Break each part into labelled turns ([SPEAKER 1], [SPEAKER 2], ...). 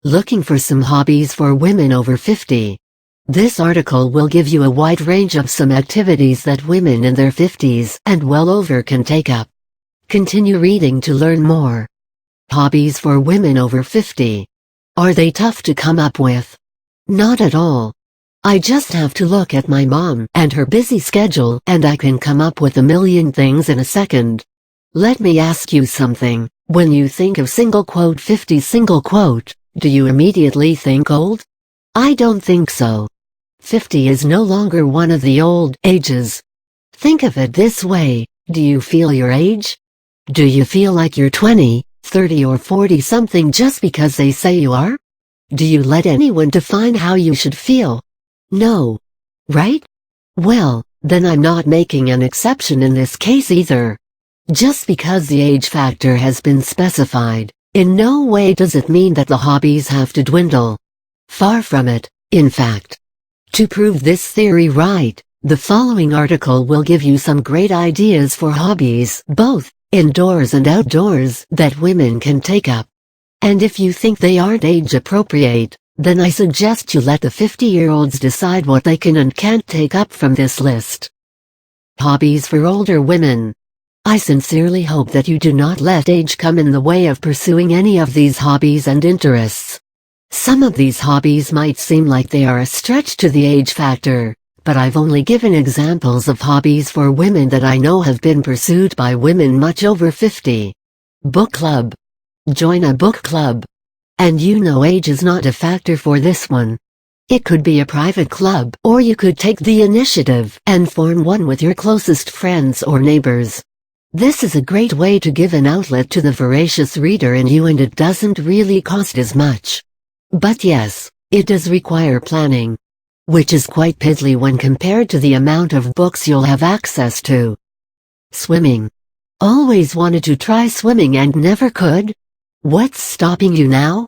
[SPEAKER 1] Looking for some hobbies for women over 50. This article will give you a wide range of some activities that women in their 50s and well over can take up. Continue reading to learn more. Hobbies for women over 50. Are they tough to come up with? Not at all. I just have to look at my mom and her busy schedule and I can come up with a million things in a second. Let me ask you something. When you think of '50, do you immediately think old? I don't think so. 50 is no longer one of the old ages. Think of it this way, do you feel your age? Do you feel like you're 20, 30 or 40 something just because they say you are? Do you let anyone define how you should feel? No. Right? Well, then I'm not making an exception in this case either. Just because the age factor has been specified, in no way does it mean that the hobbies have to dwindle. Far from it, in fact. To prove this theory right, the following article will give you some great ideas for hobbies, both indoors and outdoors, that women can take up. And if you think they aren't age appropriate, then I suggest you let the 50-year-olds decide what they can and can't take up from this list. Hobbies for older women. I sincerely hope that you do not let age come in the way of pursuing any of these hobbies and interests. Some of these hobbies might seem like they are a stretch to the age factor, but I've only given examples of hobbies for women that I know have been pursued by women much over 50. Book club. Join a book club. And you know age is not a factor for this one. It could be a private club, or you could take the initiative and form one with your closest friends or neighbors. This is a great way to give an outlet to the voracious reader in you, and it doesn't really cost as much. But yes, it does require planning, which is quite piddly when compared to the amount of books you'll have access to. Swimming. Always wanted to try swimming and never could? What's stopping you now?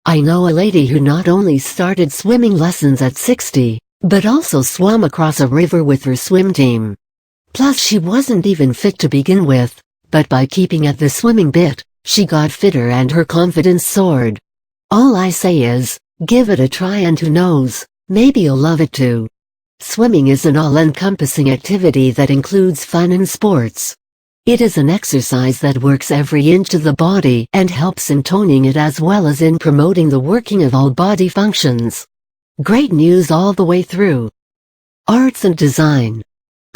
[SPEAKER 1] I know a lady who not only started swimming lessons at 60, but also swam across a river with her swim team. Plus she wasn't even fit to begin with, but by keeping at the swimming bit, she got fitter and her confidence soared. All I say is, give it a try and who knows, maybe you'll love it too. Swimming is an all-encompassing activity that includes fun and sports. It is an exercise that works every inch of the body and helps in toning it as well as in promoting the working of all body functions. Great news all the way through. Arts and design.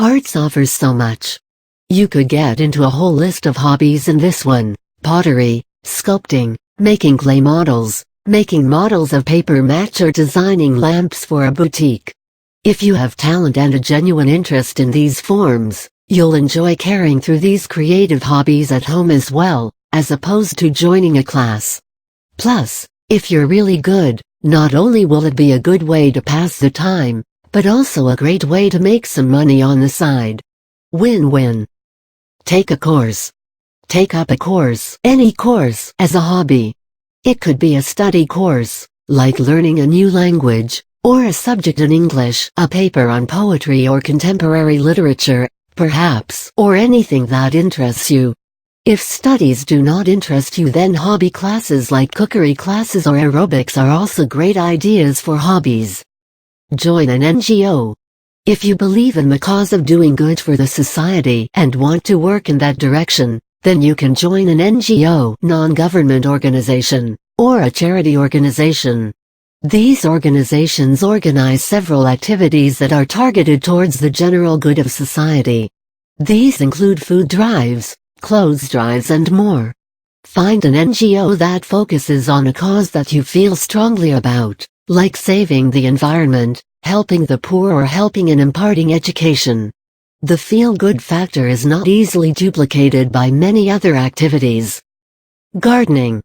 [SPEAKER 1] Arts offers so much. You could get into a whole list of hobbies in this one: pottery, sculpting, making clay models, making models of paper mache, or designing lamps for a boutique. If you have talent and a genuine interest in these forms, you'll enjoy carrying through these creative hobbies at home as well, as opposed to joining a class. Plus, if you're really good, not only will it be a good way to pass the time, but also a great way to make some money on the side. Win-win. Take a course. Take up a course, any course, as a hobby. It could be a study course, like learning a new language, or a subject in English, a paper on poetry or contemporary literature, perhaps, or anything that interests you. If studies do not interest you, then hobby classes like cookery classes or aerobics are also great ideas for hobbies. Join an NGO. If you believe in the cause of doing good for the society and want to work in that direction, then you can join an NGO, non-government organization, or a charity organization. These organizations organize several activities that are targeted towards the general good of society. These include food drives, clothes drives, and more. Find an NGO that focuses on a cause that you feel strongly about, like saving the environment, helping the poor, or helping and imparting education. The feel-good factor is not easily duplicated by many other activities. Gardening.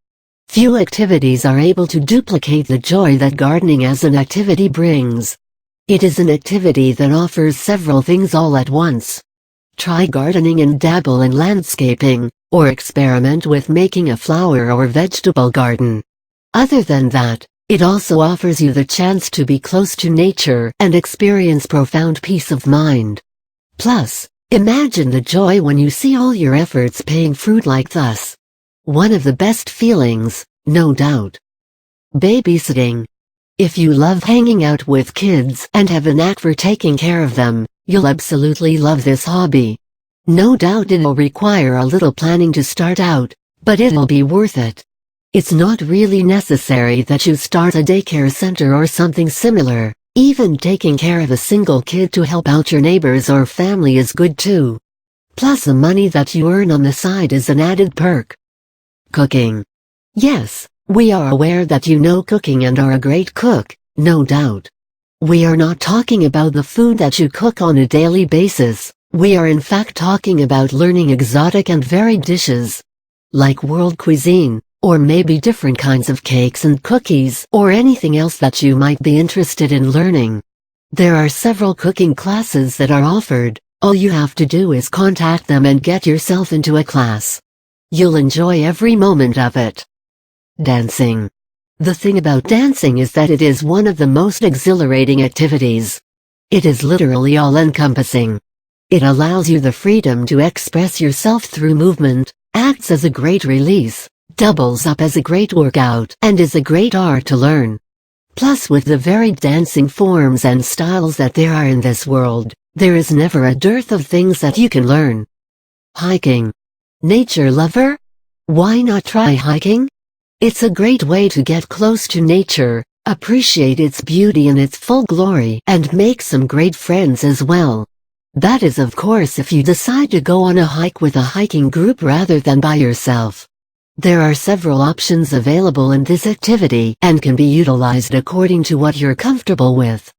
[SPEAKER 1] Few activities are able to duplicate the joy that gardening as an activity brings. It is an activity that offers several things all at once. Try gardening and dabble in landscaping, or experiment with making a flower or vegetable garden. Other than that, it also offers you the chance to be close to nature and experience profound peace of mind. Plus, imagine the joy when you see all your efforts paying fruit like thus. One of the best feelings, no doubt. Babysitting. If you love hanging out with kids and have a knack for taking care of them, you'll absolutely love this hobby. No doubt it'll require a little planning to start out, but it'll be worth it. It's not really necessary that you start a daycare center or something similar. Even taking care of a single kid to help out your neighbors or family is good too. Plus the money that you earn on the side is an added perk. Cooking. Yes, we are aware that you know cooking and are a great cook, no doubt. We are not talking about the food that you cook on a daily basis. We are in fact talking about learning exotic and varied dishes, like world cuisine, or maybe different kinds of cakes and cookies, or anything else that you might be interested in learning. There are several cooking classes that are offered. All you have to do is contact them and get yourself into a class. You'll enjoy every moment of it. Dancing. The thing about dancing is that it is one of the most exhilarating activities. It is literally all-encompassing. It allows you the freedom to express yourself through movement, acts as a great release, doubles up as a great workout, and is a great art to learn. Plus, with the varied dancing forms and styles that there are in this world, there is never a dearth of things that you can learn. Hiking. Nature lover? Why not try hiking? It's a great way to get close to nature, appreciate its beauty in its full glory, and make some great friends as well. That is, of course, if you decide to go on a hike with a hiking group rather than by yourself. There are several options available in this activity and can be utilized according to what you're comfortable with.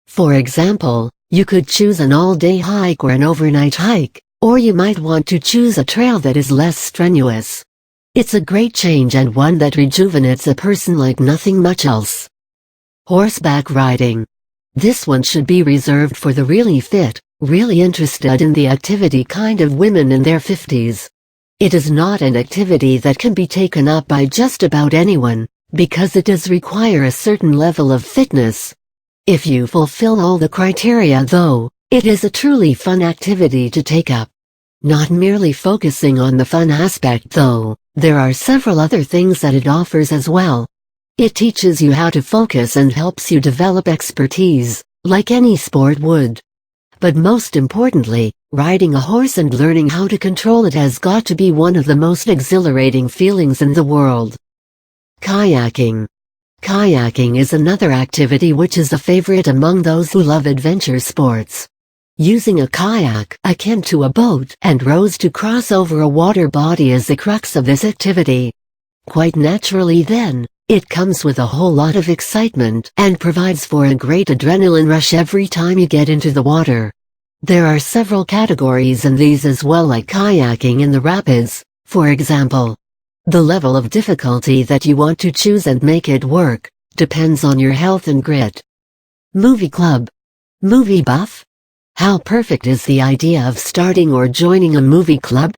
[SPEAKER 1] For example, you could choose an all-day hike or an overnight hike, or you might want to choose a trail that is less strenuous. It's a great change and one that rejuvenates a person like nothing much else. Horseback riding. This one should be reserved for the really fit, really interested in the activity kind of women in their 50s. It is not an activity that can be taken up by just about anyone, because it does require a certain level of fitness. If you fulfill all the criteria though, it is a truly fun activity to take up. Not merely focusing on the fun aspect though, there are several other things that it offers as well. It teaches you how to focus and helps you develop expertise, like any sport would. But most importantly, riding a horse and learning how to control it has got to be one of the most exhilarating feelings in the world. Kayaking. Kayaking is another activity which is a favorite among those who love adventure sports. Using a kayak, akin to a boat, and rows to cross over a water body is the crux of this activity. Quite naturally then, it comes with a whole lot of excitement and provides for a great adrenaline rush every time you get into the water. There are several categories in these as well, like kayaking in the rapids, for example. The level of difficulty that you want to choose and make it work depends on your health and grit. Movie club. Movie buff? How perfect is the idea of starting or joining a movie club?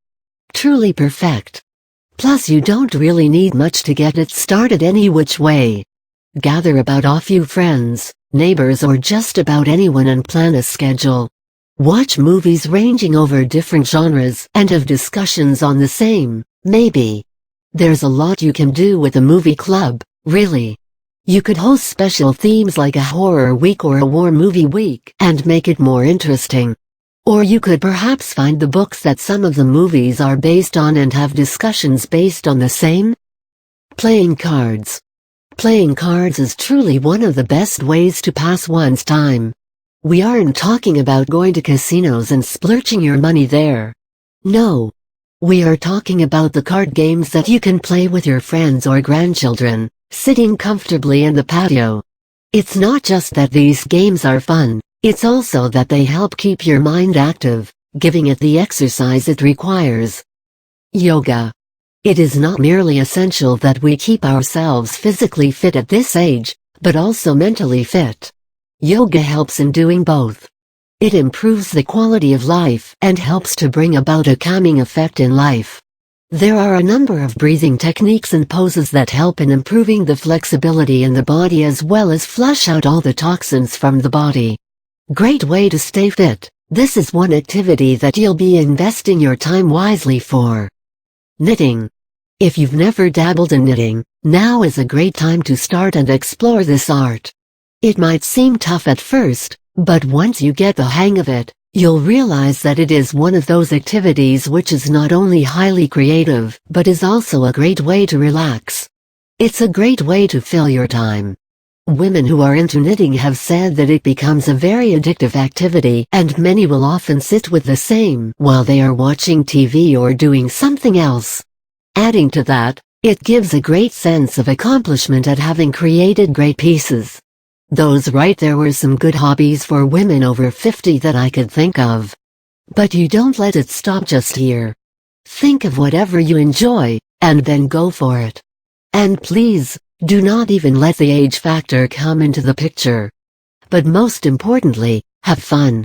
[SPEAKER 1] Truly perfect. Plus, you don't really need much to get it started any which way. Gather about a few friends, neighbors, or just about anyone and plan a schedule. Watch movies ranging over different genres and have discussions on the same, maybe. There's a lot you can do with a movie club, really. You could host special themes like a horror week or a war movie week and make it more interesting. Or you could perhaps find the books that some of the movies are based on and have discussions based on the same. Playing cards. Playing cards is truly one of the best ways to pass one's time. We aren't talking about going to casinos and splurging your money there. No. We are talking about the card games that you can play with your friends or grandchildren, sitting comfortably in the patio. It's not just that these games are fun, it's also that they help keep your mind active, giving it the exercise it requires. Yoga. It is not merely essential that we keep ourselves physically fit at this age, but also mentally fit. Yoga helps in doing both. It improves the quality of life and helps to bring about a calming effect in life. There are a number of breathing techniques and poses that help in improving the flexibility in the body as well as flush out all the toxins from the body. Great way to stay fit. This is one activity that you'll be investing your time wisely for. Knitting. If you've never dabbled in knitting, Now is a great time to start and explore this art. It might seem tough at first, but once you get the hang of it, you'll realize that it is one of those activities which is not only highly creative, but is also a great way to relax. It's a great way to fill your time. Women who are into knitting have said that it becomes a very addictive activity, and many will often sit with the same while they are watching TV or doing something else. Adding to that, it gives a great sense of accomplishment at having created great pieces. Those right there were some good hobbies for women over 50 that I could think of. But you don't let it stop just here. Think of whatever you enjoy, and then go for it. And please, do not even let the age factor come into the picture. But most importantly, have fun.